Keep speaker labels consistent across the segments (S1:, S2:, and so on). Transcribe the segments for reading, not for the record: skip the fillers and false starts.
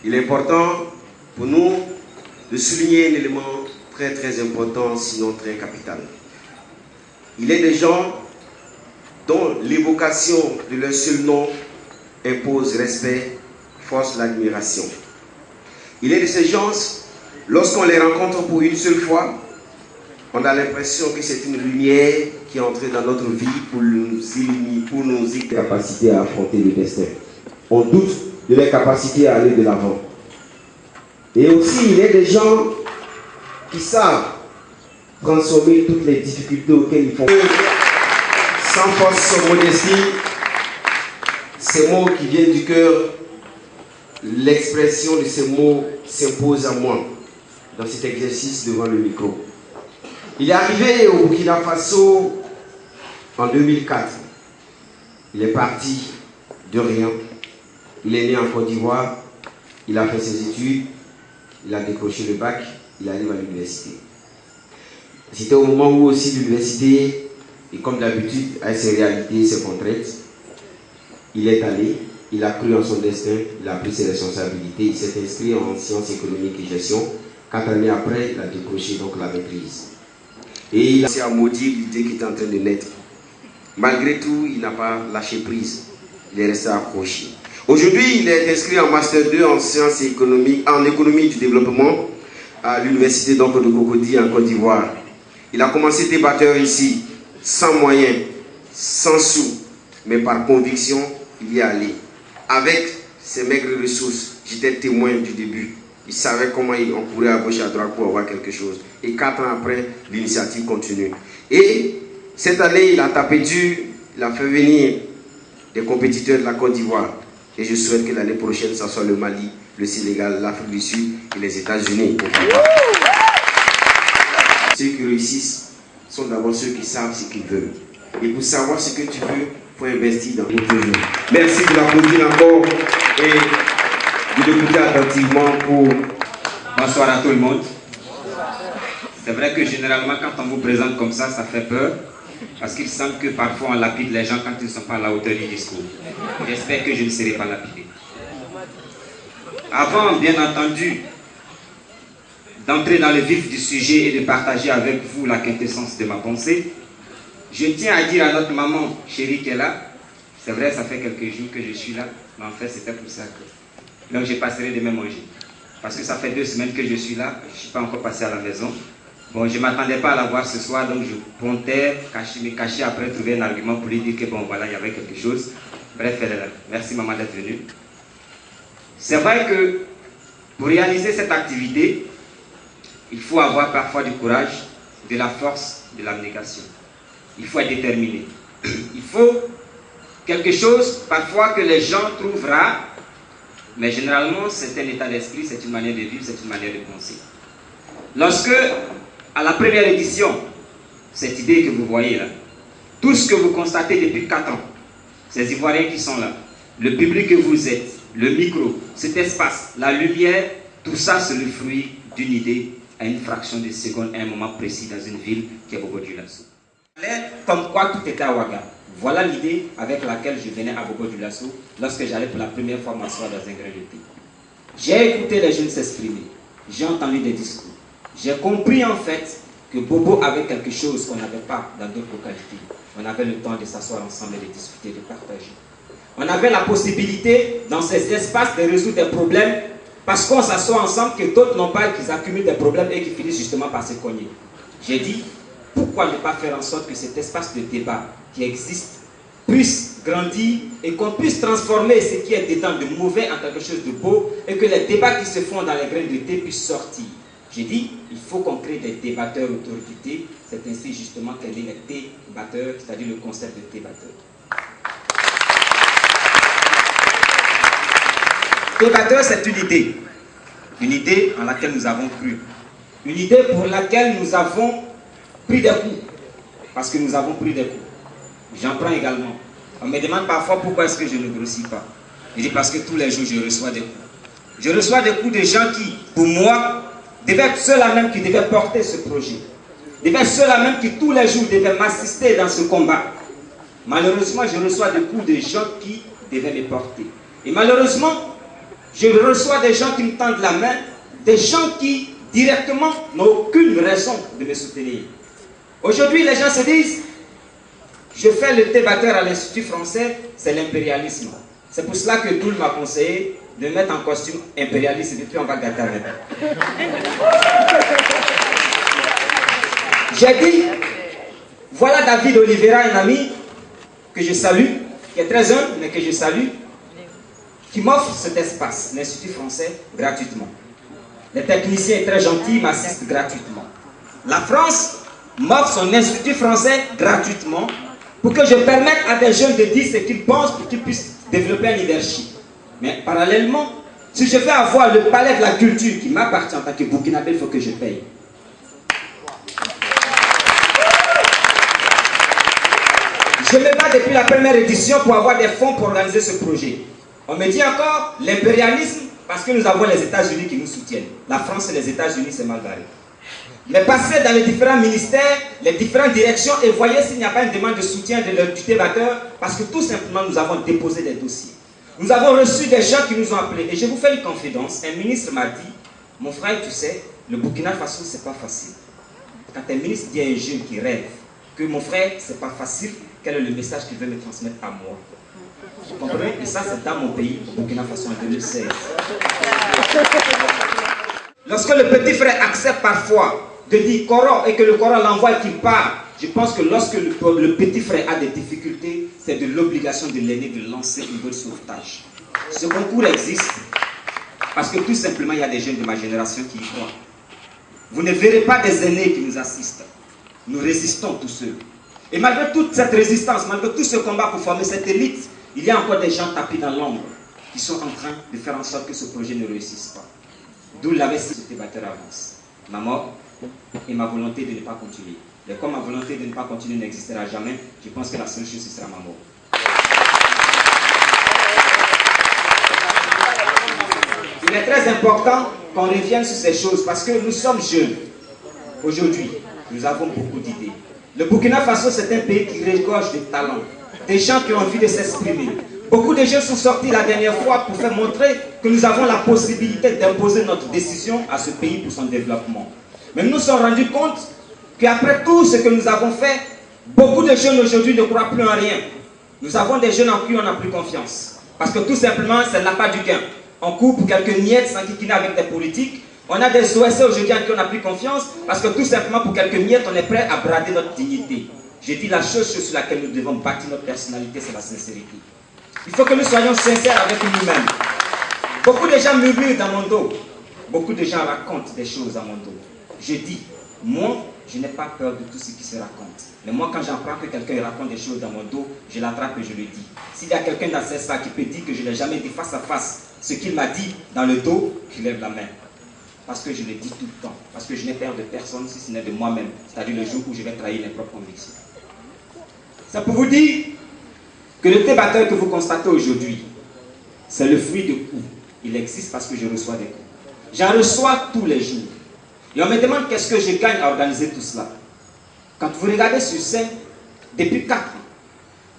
S1: Il est important pour nous de souligner un élément très très important, sinon très capital. Il est des gens dont l'évocation de leur seul nom impose respect, force l'admiration. Il est de ces gens, lorsqu'on les rencontre pour une seule fois, on a l'impression que c'est une lumière qui est entrée dans notre vie pour nous illuminer, pour nous aider la capacité à affronter le destin. On doute de leur capacité à aller de l'avant. Et aussi, il y a des gens qui savent transformer toutes les difficultés auxquelles ils font. Sans force, sans modestie, ces mots qui viennent du cœur, l'expression de ces mots s'impose à moi dans cet exercice devant le micro. Il est arrivé au Burkina Faso en 2004. Il est parti de rien. Il est né en Côte d'Ivoire. Il a fait ses études. Il a décroché le bac. Il arrive à l'université. C'était au moment où aussi l'université, et comme d'habitude, a ses réalités, ses contraintes. Il est allé. Il a cru en son destin. Il a pris ses responsabilités. Il s'est inscrit en sciences économiques et gestion. 4 années après, il a décroché donc la maîtrise. Et il a commencé à maudire l'idée qui est en train de naître. Malgré tout, il n'a pas lâché prise. Il est resté accroché. Aujourd'hui, il est inscrit en Master 2 en sciences économiques, en économie du développement à l'université de Cocody en Côte d'Ivoire. Il a commencé débatteur ici, sans moyens, sans sous, mais par conviction, il y est allé. Avec ses maigres ressources, j'étais témoin du début. Il savait comment on courait à gauche et à droite pour avoir quelque chose. Et 4 ans après, l'initiative continue. Et cette année, il a tapé dur, il a fait venir des compétiteurs de la Côte d'Ivoire. Et je souhaite que l'année prochaine, ça soit le Mali, le Sénégal, l'Afrique du Sud et les États-Unis. Ceux qui réussissent sont d'abord ceux qui savent ce qu'ils veulent. Et pour savoir ce que tu veux, il faut investir dans votre vie. Merci de l'applaudir encore et de l'écouter attentivement pour...
S2: Bonsoir à tout le monde. C'est vrai que généralement, quand on vous présente comme ça fait peur. Parce qu'il semble que parfois on lapide les gens quand ils ne sont pas à la hauteur du discours. J'espère que je ne serai pas lapidé. Avant, bien entendu, d'entrer dans le vif du sujet et de partager avec vous la quintessence de ma pensée, je tiens à dire à notre maman chérie qui est là, c'est vrai, ça fait quelques jours que je suis là, mais en fait c'était pour ça que... Donc je passerai demain manger. Parce que ça fait 2 semaines que je suis là, je ne suis pas encore passé à la maison. Bon, je ne m'attendais pas à la voir ce soir, donc je comptais me cacher après, trouver un argument pour lui dire que bon, voilà, il y avait quelque chose. Bref, elle est là. Merci maman d'être venue. C'est vrai que pour réaliser cette activité, il faut avoir parfois du courage, de la force, de l'abnégation. Il faut être déterminé. Il faut quelque chose parfois que les gens trouvent rare, mais généralement c'est un état d'esprit, c'est une manière de vivre, c'est une manière de penser. Lorsque, à la première édition, cette idée que vous voyez là, tout ce que vous constatez depuis 4 ans, ces Ivoiriens qui sont là, le public que vous êtes, le micro, cet espace, la lumière, tout ça c'est le fruit d'une idée à une fraction de seconde, à un moment précis dans une ville qui est Bobo-Dioulasso. Comme quoi tout était à Ouaga. Voilà l'idée avec laquelle je venais à Bobo-Dioulasso lorsque j'allais pour la première fois m'asseoir dans un grain de thé. J'ai écouté les jeunes s'exprimer, j'ai entendu des discours. J'ai compris en fait que Bobo avait quelque chose qu'on n'avait pas dans d'autres localités. On avait le temps de s'asseoir ensemble et de discuter, de partager. On avait la possibilité dans ces espaces de résoudre des problèmes parce qu'on s'assoit ensemble que d'autres n'ont pas, qu'ils accumulent des problèmes et qu'ils finissent justement par se cogner. J'ai dit, pourquoi ne pas faire en sorte que cet espace de débat qui existe puisse grandir et qu'on puisse transformer ce qui est dedans de mauvais en quelque chose de beau et que les débats qui se font dans les grains de thé puissent sortir. J'ai dit, il faut qu'on crée des débatteurs autour du thé. C'est ainsi justement qu'est né les débatteurs, c'est-à-dire le concept de débatteur. Débatteur, c'est une idée en laquelle nous avons cru. Une idée pour laquelle nous avons pris des coups. Parce que nous avons pris des coups. J'en prends également. On me demande parfois pourquoi est-ce que je ne grossis pas. Je dis parce que tous les jours je reçois des coups. Je reçois des coups de gens qui, pour moi, devaient être ceux-là même qui devaient porter ce projet. Devaient être ceux-là même qui tous les jours devaient m'assister dans ce combat. Malheureusement, je reçois des coups de gens qui devaient me porter. Et malheureusement, Je reçois des gens qui me tendent la main, des gens qui, directement, n'ont aucune raison de me soutenir. Aujourd'hui, les gens se disent, je fais le débatteur à l'Institut français, c'est l'impérialisme. C'est pour cela que Doul m'a conseillé de mettre en costume impérialiste et puis on va gâter avec. J'ai dit, voilà David Oliveira, un ami que je salue, qui est très humble, mais que je salue, qui m'offre cet espace, l'Institut français, gratuitement. Les techniciens très gentils m'assistent gratuitement. La France m'offre son Institut français gratuitement pour que je permette à des jeunes de dire ce qu'ils pensent pour qu'ils puissent développer un leadership. Mais parallèlement, si je veux avoir le palais de la culture qui m'appartient en tant que Burkinabé, il faut que je paye. Je me bats depuis la première édition pour avoir des fonds pour organiser ce projet. On me dit encore l'impérialisme parce que nous avons les États-Unis qui nous soutiennent. La France et les États-Unis, c'est mal barré. Mais passez dans les différents ministères, les différentes directions et voyez s'il n'y a pas une demande de soutien du débatteur parce que tout simplement nous avons déposé des dossiers. Nous avons reçu des gens qui nous ont appelés et je vous fais une confidence. Un ministre m'a dit, mon frère, tu sais, le Burkina Faso, c'est pas facile. Quand un ministre dit à un jeune qui rêve que mon frère, c'est pas facile, quel est le message qu'il veut me transmettre à moi? Vous comprenez? Et ça, c'est dans mon pays, au Burkina Faso, en 2016. Lorsque le petit frère accepte parfois de dire Coran et que le Coran l'envoie et qu'il part, je pense que lorsque le petit frère a des difficultés, c'est de l'obligation de l'aîné de lancer une bonne sauvetage. Ce concours existe parce que tout simplement, il y a des jeunes de ma génération qui y croient. Vous ne verrez pas des aînés qui nous assistent. Nous résistons tous seuls. Et malgré toute cette résistance, malgré tout ce combat pour former cette élite, il y a encore des gens tapis dans l'ombre qui sont en train de faire en sorte que ce projet ne réussisse pas. D'où l'investissement de débatteur avance. Ma mort et ma volonté de ne pas continuer. Et comme ma volonté de ne pas continuer n'existera jamais, je pense que la seule chose, ce sera ma mort. Il est très important qu'on revienne sur ces choses parce que nous sommes jeunes. Aujourd'hui, nous avons beaucoup d'idées. Le Burkina Faso, c'est un pays qui regorge de talents, des gens qui ont envie de s'exprimer. Beaucoup de jeunes sont sortis la dernière fois pour faire montrer que nous avons la possibilité d'imposer notre décision à ce pays pour son développement. Mais nous nous sommes rendus compte qu'après tout ce que nous avons fait, beaucoup de jeunes aujourd'hui ne croient plus en rien. Nous avons des jeunes en qui on n'a plus confiance. Parce que tout simplement, ça n'a pas du gain. On court pour quelques miettes sans kikiner avec des politiques. On a des OSC aujourd'hui en qui on n'a plus confiance parce que tout simplement pour quelques miettes, on est prêt à brader notre dignité. J'ai dit la chose sur laquelle nous devons bâtir notre personnalité, c'est la sincérité. Il faut que nous soyons sincères avec nous-mêmes. Beaucoup de gens murmurent dans mon dos. Beaucoup de gens racontent des choses à mon dos. Je dis, moi, je n'ai pas peur de tout ce qui se raconte. Mais moi, quand j'apprends que quelqu'un raconte des choses dans mon dos, je l'attrape et je le dis. S'il y a quelqu'un dans ce salle qui peut dire que je n'ai jamais dit face à face ce qu'il m'a dit dans le dos, qu'il lève la main. Parce que je le dis tout le temps. Parce que je n'ai peur de personne si ce n'est de moi-même. C'est-à-dire le jour où je vais trahir mes propres convictions. C'est pour vous dire que le débatteur que vous constatez aujourd'hui, c'est le fruit de coups. Il existe parce que je reçois des coups. J'en reçois tous les jours. Et on me demande qu'est-ce que je gagne à organiser tout cela. Quand vous regardez sur scène, depuis 4 ans,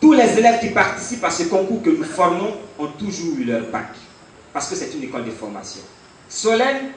S2: tous les élèves qui participent à ce concours que nous formons ont toujours eu leur bac. Parce que c'est une école de formation. Solène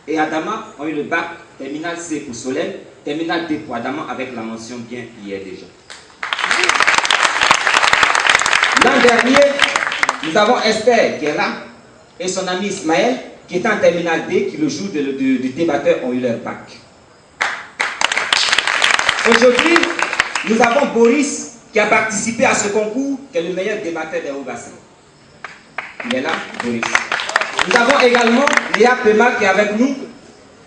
S2: et Adama ont eu le bac, terminal C pour Solène, terminal D pour Adama avec la mention bien hier déjà. L'an dernier, nous avons Esther qui est là et son ami Ismaël qui est en terminal D qui le jour du débatteur ont eu leur bac. Aujourd'hui, nous avons Boris qui a participé à ce concours qui est le meilleur débatteur des Hauts-Bassins. Il est là, Boris. Nous avons également Léa Pema qui est avec nous,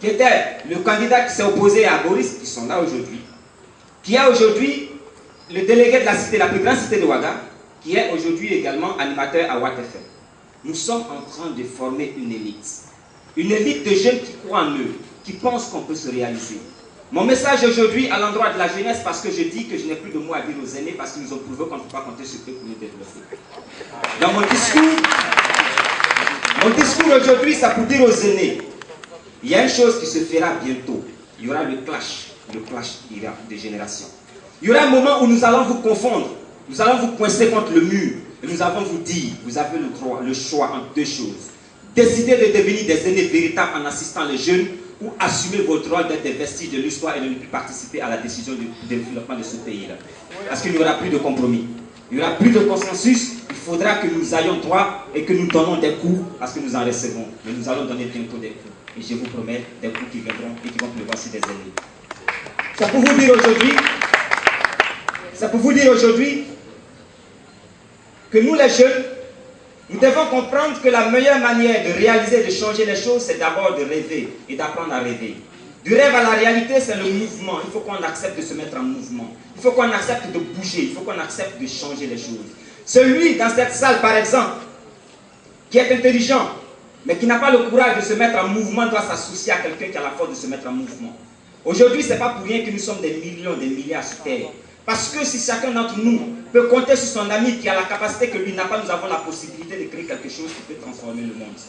S2: qui était le candidat qui s'est opposé à Boris, qui sont là aujourd'hui, qui est aujourd'hui le délégué de la cité, la plus grande cité de Ouaga, qui est aujourd'hui également animateur à Watt FM. Nous sommes en train de former une élite de jeunes qui croient en eux, qui pensent qu'on peut se réaliser. Mon message aujourd'hui à l'endroit de la jeunesse, parce que je dis que je n'ai plus de mots à dire aux aînés, parce qu'ils nous ont prouvé qu'on ne peut pas compter sur eux pour nous développer. Dans mon discours aujourd'hui, c'est pour dire aux aînés, il y a une chose qui se fera bientôt. Il y aura le clash de génération. Il y aura un moment où nous allons vous confondre, nous allons vous coincer contre le mur, et nous allons vous dire, vous avez le choix entre deux choses. décidez de devenir des aînés véritables en assistant les jeunes ou assumez votre rôle d'être des vestiges de l'histoire et de ne plus participer à la décision du développement de ce pays-là. Parce qu'il n'y aura plus de compromis. Il n'y aura plus de consensus. Il faudra que nous ayons droit et que nous donnons des coups parce que nous en recevons. Mais nous allons donner bientôt des coups. Et je vous promets des coups qui viendront et qui vont pleuvoir sur des ennemis. C'est pour vous dire aujourd'hui que nous les jeunes, nous devons comprendre que la meilleure manière de réaliser, de changer les choses, c'est d'abord de rêver et d'apprendre à rêver. Du rêve à la réalité, c'est le mouvement. Il faut qu'on accepte de se mettre en mouvement. Il faut qu'on accepte de bouger. Il faut qu'on accepte de changer les choses. Celui dans cette salle, par exemple, qui est intelligent, mais qui n'a pas le courage de se mettre en mouvement, doit s'associer à quelqu'un qui a la force de se mettre en mouvement. Aujourd'hui, ce n'est pas pour rien que nous sommes des millions, des milliards sur Terre. Parce que si chacun d'entre nous peut compter sur son ami qui a la capacité que lui n'a pas, nous avons la possibilité de créer quelque chose qui peut transformer le monde.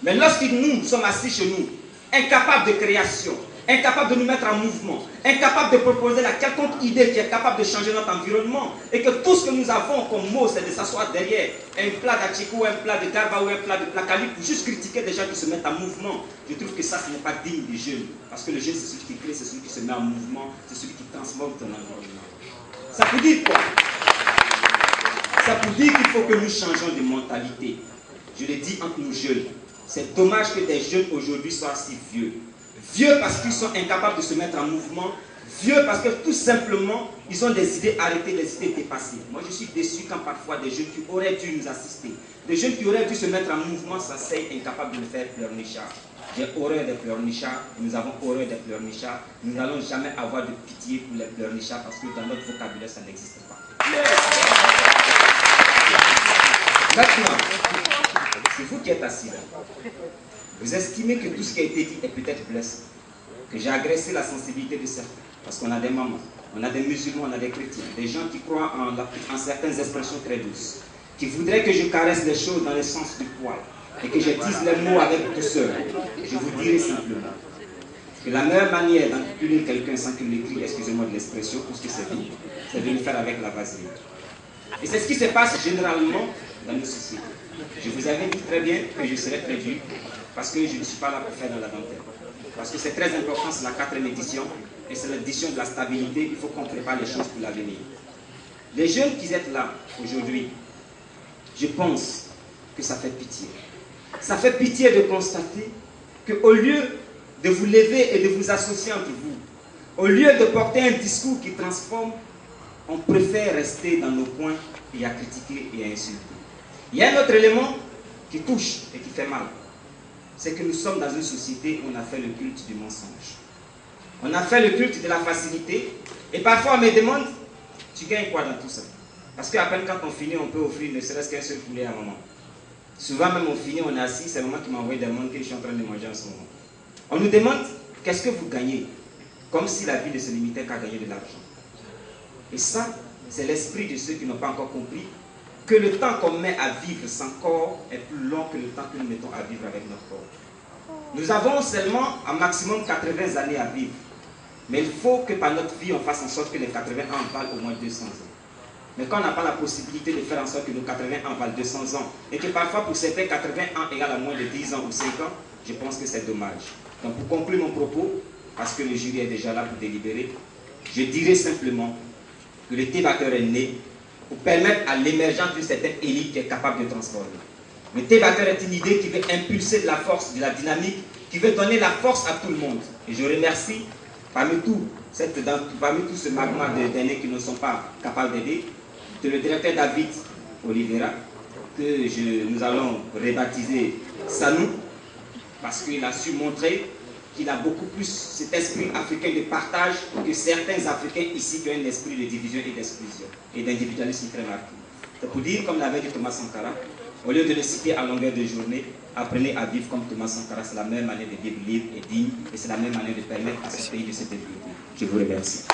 S2: Mais lorsque nous sommes assis chez nous, incapables de création, incapables de nous mettre en mouvement, incapables de proposer la quelconque idée qui est capable de changer notre environnement, et que tout ce que nous avons comme mot, c'est de s'asseoir derrière un plat d'achiko, un plat de garba ou un plat de placali pour juste critiquer des gens qui se mettent en mouvement, je trouve que ça, ce n'est pas digne des jeunes. Parce que le jeune, c'est celui qui crée, c'est celui qui se met en mouvement, c'est celui qui transforme ton environnement. Ça vous dit quoi? Ça vous dit qu'il faut que nous changeons de mentalité. Je le dis entre nous jeunes. C'est dommage que des jeunes aujourd'hui soient si vieux. Vieux parce qu'ils sont incapables de se mettre en mouvement. Vieux parce que tout simplement, ils ont des idées arrêtées, des idées dépassées. Moi, je suis déçu quand parfois des jeunes qui auraient dû nous assister, des jeunes qui auraient dû se mettre en mouvement, s'asseyent incapables de le faire pleurnichards. J'ai horreur des pleurnichards, nous avons horreur des pleurnichards. Nous n'allons jamais avoir de pitié pour les pleurnichards parce que dans notre vocabulaire, ça n'existe pas. Maintenant, c'est vous qui êtes assis là. Vous estimez que tout ce qui a été dit est peut-être blessant, que j'ai agressé la sensibilité de certains, parce qu'on a des mamans, on a des musulmans, on a des chrétiens, des gens qui croient en certaines expressions très douces, qui voudraient que je caresse les choses dans le sens du poil, et que je dise les mots avec douceur. Je vous dirai simplement que la meilleure manière d'enculer quelqu'un sans qu'il l'écrit, excusez-moi de l'expression, parce que c'est dit, c'est de le faire avec la vaseline. Et c'est ce qui se passe généralement dans nos sociétés. Je vous avais dit très bien que je serais très dur, parce que je ne suis pas là pour faire dans la dentelle. Parce que c'est très important, c'est la 4e édition, et c'est l'édition de la stabilité, il faut qu'on prépare les choses pour l'avenir. Les jeunes qui êtes là aujourd'hui, je pense que ça fait pitié. Ça fait pitié de constater qu'au lieu de vous lever et de vous associer entre vous, au lieu de porter un discours qui transforme, on préfère rester dans nos coins et à critiquer et à insulter. Il y a un autre élément qui touche et qui fait mal. C'est que nous sommes dans une société où on a fait le culte du mensonge. On a fait le culte de la facilité. Et parfois on me demande, tu gagnes quoi dans tout ça? Parce qu'à peine quand on finit, on peut offrir ne serait-ce qu'un seul poulet à maman. Souvent même on finit, on est assis, c'est maman qui m'a envoyé des mondes que je suis en train de manger en ce moment. On nous demande, qu'est-ce que vous gagnez? Comme si la vie ne se limitait qu'à gagner de l'argent. Et ça, c'est l'esprit de ceux qui n'ont pas encore compris que le temps qu'on met à vivre sans corps est plus long que le temps que nous mettons à vivre avec notre corps. Nous avons seulement un maximum 80 années à vivre. Mais il faut que par notre vie, on fasse en sorte que les 80 ans valent au moins 200 ans. Mais quand on n'a pas la possibilité de faire en sorte que nos 80 ans valent 200 ans, et que parfois pour certains 80 ans égale à moins de 10 ans ou 5 ans, je pense que c'est dommage. Donc pour conclure mon propos, parce que le jury est déjà là pour délibérer, je dirais simplement que le T-Backer est né pour permettre à l'émergence d'une certaine élite qui est capable de transformer. Le T-Backer est une idée qui veut impulser de la force, de la dynamique, qui veut donner la force à tout le monde. Et je remercie parmi tout ce magma d'aînés qui ne sont pas capables d'aider, le directeur David Oliveira, que nous allons rebaptiser Sanou, parce qu'il a su montrer qu'il a beaucoup plus cet esprit africain de partage que certains Africains ici qui ont un esprit de division et d'exclusion et d'individualisme très marqué. C'est pour dire, comme l'avait dit Thomas Sankara, au lieu de le citer à longueur de journée, apprenez à vivre comme Thomas Sankara. C'est la même manière de vivre libre et digne, et c'est la même manière de permettre à ce pays de se développer. Je vous remercie.